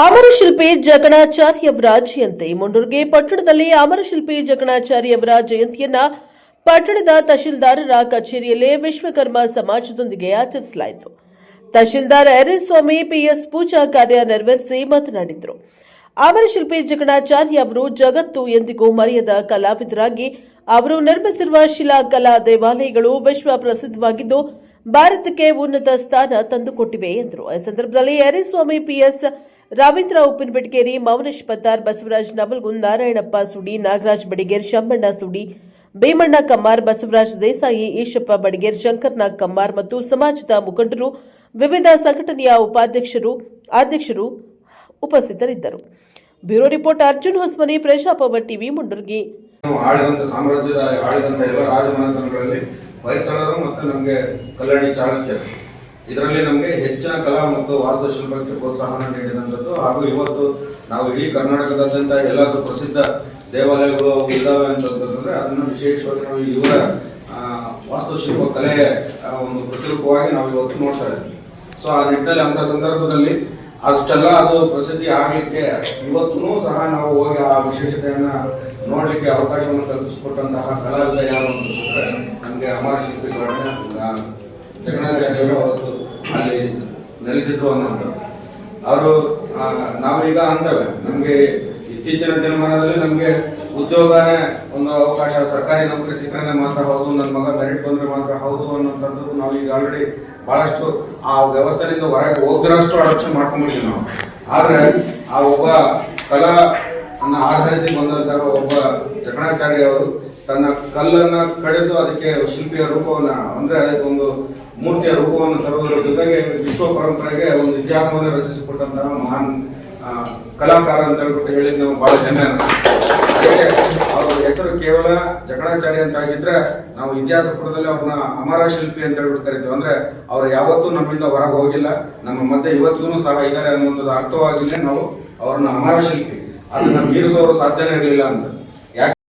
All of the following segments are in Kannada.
ಅಮರಶಿಲ್ಪಿ ಜಕಣಾಚಾರ್ಯವರ ಜಯಂತಿ ಮುಂಡೂರಿಗೆ ಪಟ್ಟಣದಲ್ಲಿ ಅಮರಶಿಲ್ಪಿ ಜಕಣಾಚಾರ್ಯವರ ಜಯಂತಿಯನ್ನ ಪಟ್ಟಣದ ತಹಶೀಲ್ದಾರರ ಕಚೇರಿಯಲ್ಲಿ ವಿಶ್ವಕರ್ಮ ಸಮಾಜದೊಂದಿಗೆ ಆಚರಿಸಲಾಯಿತು. ತಹಶೀಲ್ದಾರ್ ಎರಿಸ್ವಾಮಿ ಪಿಎಸ್ ಪೂಜಾ ಕಾರ್ಯ ನೆರವೇರಿಸಿ ಮಾತನಾಡಿದರು. ಅಮರಶಿಲ್ಪಿ ಜಕಣಾಚಾರ್ಯ ಅವರು ಜಗತ್ತು ಎಂದಿಗೂ ಮರೆಯದ ಕಲಾವಿದರಾಗಿ ಅವರು ನಿರ್ಮಿಸಿರುವ ಶಿಲಾ ಕಲಾ ದೇವಾಲಯಗಳು ವಿಶ್ವ ಪ್ರಸಿದ್ಧವಾಗಿದ್ದು ಭಾರತಕ್ಕೆ ಉನ್ನತ ಸ್ಥಾನ ತಂದುಕೊಟ್ಟಿವೆ ಎಂದರು. ಈ ಸಂದರ್ಭದಲ್ಲಿ ಎರಿಸ್ವಾಮಿ ಪಿಎಸ್ ರವೀಂದ್ರ ಉಪ್ಪಿನಬೆಟಗೇರಿ, ಮೌನೇಶ್ ಪತ್ತಾರ್, ಬಸವರಾಜ್ ನವಲ್ಗುಂದ್, ನಾರಾಯಣಪ್ಪ ಸುಡಿ, ನಾಗರಾಜ್ ಬಡಿಗೇರ್, ಶಂಬಣ್ಣ ಸುಡಿ, ಭೀಮಣ್ಣ ಕಮ್ಮಾರ್, ಬಸವರಾಜ್ ದೇಸಾಯಿ, ಈಶಪ್ಪ ಬಡಿಗೇರ್, ಶಂಕರ್ನಾಗ್ ಕಮ್ಮಾರ್ ಮತ್ತು ಸಮಾಜದ ಮುಖಂಡರು, ವಿವಿಧ ಸಂಘಟನೆಯ ಉಪಾಧ್ಯಕ್ಷರು, ಅಧ್ಯಕ್ಷರು ಉಪಸ್ಥಿತರಿದ್ದರು. Bureau report Arjun Hosamani, Praja Power TV, Mundargi. ಸಾಮ್ರಾಜ್ಯದ ಆಳಿದಂತ ಎಲ್ಲ ರಾಜಮನೆತನಗಳಲ್ಲಿ ಹೊಯ್ಸಳರು ಮತ್ತು ನಮಗೆ ಕಲ್ಯಾಣಿ ಚಾಲುಕ್ಯರು ಇದರಲ್ಲಿ ನಮಗೆ ಹೆಚ್ಚಿನ ಕಲಾ ಮತ್ತು ವಾಸ್ತುಶಿಲ್ಪಕ್ಕೆ ಪ್ರೋತ್ಸಾಹನ ನೀಡಿದಂಥದ್ದು. ಹಾಗೂ ಇವತ್ತು ನಾವು ಇಡೀ ಕರ್ನಾಟಕದಾದ್ಯಂತ ಎಲ್ಲಾದರೂ ಪ್ರಸಿದ್ಧ ದೇವಾಲಯಗಳು ಇದ್ದಾವೆ ಅಂತಂದ್ರೆ ಅದನ್ನು ವಿಶೇಷವಾಗಿ ನಾವು ಇವರ ವಾಸ್ತುಶಿಲ್ಪ ಕಲೆಯ ಒಂದು ಪ್ರತಿರೂಪವಾಗಿ ನಾವು ಇವತ್ತು ನೋಡ್ತಾ ಇದ್ದೀವಿ. ಸೊ ಆ ನಿಟ್ಟಿನಲ್ಲಿ ಅಂತ ಸಂದರ್ಭದಲ್ಲಿ ಅಷ್ಟೆಲ್ಲ ಅದು ಪ್ರಸಿದ್ಧಿ ಆಗಲಿಕ್ಕೆ ಇವತ್ತೂ ಸಹ ನಾವು ಹೋಗಿ ಆ ವಿಶೇಷತೆಯನ್ನ ನೋಡ್ಲಿಕ್ಕೆ ಅವಕಾಶವನ್ನು ಕಲ್ಪಿಸಿಕೊಟ್ಟಂತಹ ಕಲಾವಿದ ಯಾರು ಅಂತಂದ್ರೆ ನಮಗೆ ಅಮರಶಿಲ್ಪಿಗಳನ್ನ ಜಕಣಾಚಾರ್ಯರು ಅವತ್ತು ಅಲ್ಲಿ ನೆಲೆಸಿದ್ರು ಅನ್ನೋದು ಅವರು. ನಾವೀಗ ಅಂತವೆ ನಮಗೆ ಇತ್ತೀಚಿನ ದಿನಮಾನದಲ್ಲಿ ನಮಗೆ ಉದ್ಯೋಗನೇ ಒಂದು ಅವಕಾಶ, ಸರ್ಕಾರಿ ನೌಕರಿ ಸಿಕ್ಕರೆ ಮಾತ್ರ ಹೌದು, ನನ್ನ ಮಗ ಮೆರಿಟ್ ಬಂದ್ರೆ ಮಾತ್ರ ಹೌದು ಅನ್ನೋಂಥದ್ದು ನಾವು ಈಗ ಆಲ್ರೆಡಿ ಬಹಳಷ್ಟು ಆ ವ್ಯವಸ್ಥೆಯಿಂದ ಹೊರಗೆ ಹೋಗಿರೋಷ್ಟು ಅಡಕ್ಷಣೆ ಮಾಡ್ಕೊಂಡ್ಬಿಟ್ಟಿವಿ ನಾವು. ಆದ್ರೆ ಆ ಒಬ್ಬ ಕಲಾ ಆಧರಿಸಿ ಬಂದಂತಹ ಒಬ್ಬ ಜಕಣಾಚಾರ್ಯ ಅವರು ತನ್ನ ಕಲ್ಲನ್ನ ಕಡೆದು ಅದಕ್ಕೆ ಶಿಲ್ಪಿಯ ರೂಪವನ್ನ ಅಂದ್ರೆ ಅದಕ್ಕೊಂದು ಮೂರ್ತಿಯ ರೂಪವನ್ನು ತರುವುದರ ಜೊತೆಗೆ ವಿಶ್ವ ಪರಂಪರೆಗೆ ಒಂದು ಇತಿಹಾಸವನ್ನು ರಚಿಸಿಕೊಟ್ಟಂತಹ ಮಹಾನ್ ಕಲಾಕಾರ ಅಂತ ಹೇಳ್ಬಿಟ್ಟು ಹೇಳಿದ್ ನಾವು ಬಹಳ ಹೆಮ್ಮೆ ಅನಿಸ್ತದೆ. ಅದಕ್ಕೆ ಅವ್ರ ಹೆಸರು ಕೇವಲ ಜಕಣಾಚಾರ್ಯ ಅಂತ ಆಗಿದ್ರೆ ನಾವು ಇತಿಹಾಸ ಪುಟದಲ್ಲಿ ಅವ್ರನ್ನ ಅಮರ ಶಿಲ್ಪಿ ಅಂತ ಹೇಳ್ಬಿಟ್ಟು ಕರಿತೀವಿ. ಅಂದ್ರೆ ಅವ್ರು ಯಾವತ್ತೂ ನಮ್ಮಿಂದ ಹೊರಗೆ ಹೋಗಿಲ್ಲ, ನಮ್ಮ ಮಧ್ಯೆ ಇವತ್ತಿಗೂ ಸಹ ಇದ್ದಾರೆ ಅನ್ನುವಂಥದ್ದು ಅರ್ಥವಾಗಿಲ್ಲ ನಾವು ಅವ್ರನ್ನ ಅಮರ ಶಿಲ್ಪಿ, ಅದನ್ನ ಮೀರಿಸೋರು ಸಾಧ್ಯನೇ ಇರಲಿಲ್ಲ ಅಂತ.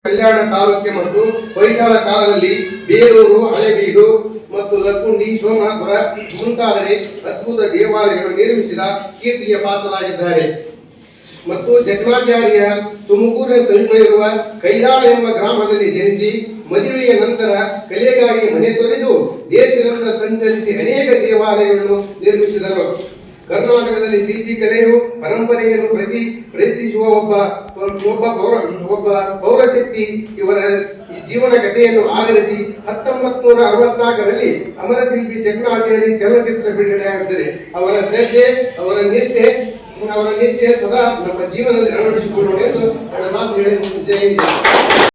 ಕಲ್ಯಾಣ ತಾಲೂಕೆ ಮತ್ತು ಹೊಯ್ಸಳ ಕಾಲದಲ್ಲಿ ಬೇಲೂರು, ಹಳೆಬೀಡು ಮತ್ತು ಲಕ್ಕುಂಡಿ, ಸೋಮನಾಥಪುರ ಮುಂತಾದೆಡೆ ಅದ್ಭುತ ದೇವಾಲಯಗಳನ್ನು ನಿರ್ಮಿಸಿದ ಕೀರ್ತಿಗೆ ಪಾತ್ರರಾಗಿದ್ದಾರೆ. ಮತ್ತು ಜಕಣಾಚಾರ್ಯ ತುಮಕೂರಿನ ಸಮೀಪ ಇರುವ ಕೈದಾಳ ಎಂಬ ಗ್ರಾಮದಲ್ಲಿ ಜನಿಸಿ ಮದುವೆಯ ನಂತರ ಕಲೆಗಾಗಿ ಮನೆ ತೊರೆದು ದೇಶದಂತ ಸಂಚರಿಸಿ ಅನೇಕ ದೇವಾಲಯಗಳನ್ನು ನಿರ್ಮಿಸಿದರು. ಕರ್ನಾಟಕದಲ್ಲಿ ಶಿಲ್ಪಿ ಕಲೆಯು ಪರಂಪರೆಯನ್ನು ಪ್ರತಿನಿಧಿಸುವ ಒಬ್ಬ ಪೌರಶಕ್ತಿ. ಇವರ ಜೀವನ ಕಥೆಯನ್ನು ಆಧರಿಸಿ 1964ರಲ್ಲಿ ಅಮರಶಿಲ್ಪಿ ಜಕಣಾಚಾರ್ಯ ಚಲನಚಿತ್ರ ಬಿಡುಗಡೆಯಾಗುತ್ತದೆ. ಅವರ ಶ್ರದ್ಧೆ, ಅವರ ನಿಷ್ಠೆ ಸದಾ ನಮ್ಮ ಜೀವನದಲ್ಲಿ ಅಳವಡಿಸಿಕೊಳ್ಳೋಣ ಎಂದು ನನ್ನ ಮಾತು ಹೇಳಿ ಜೈ ಹಿಂದ್.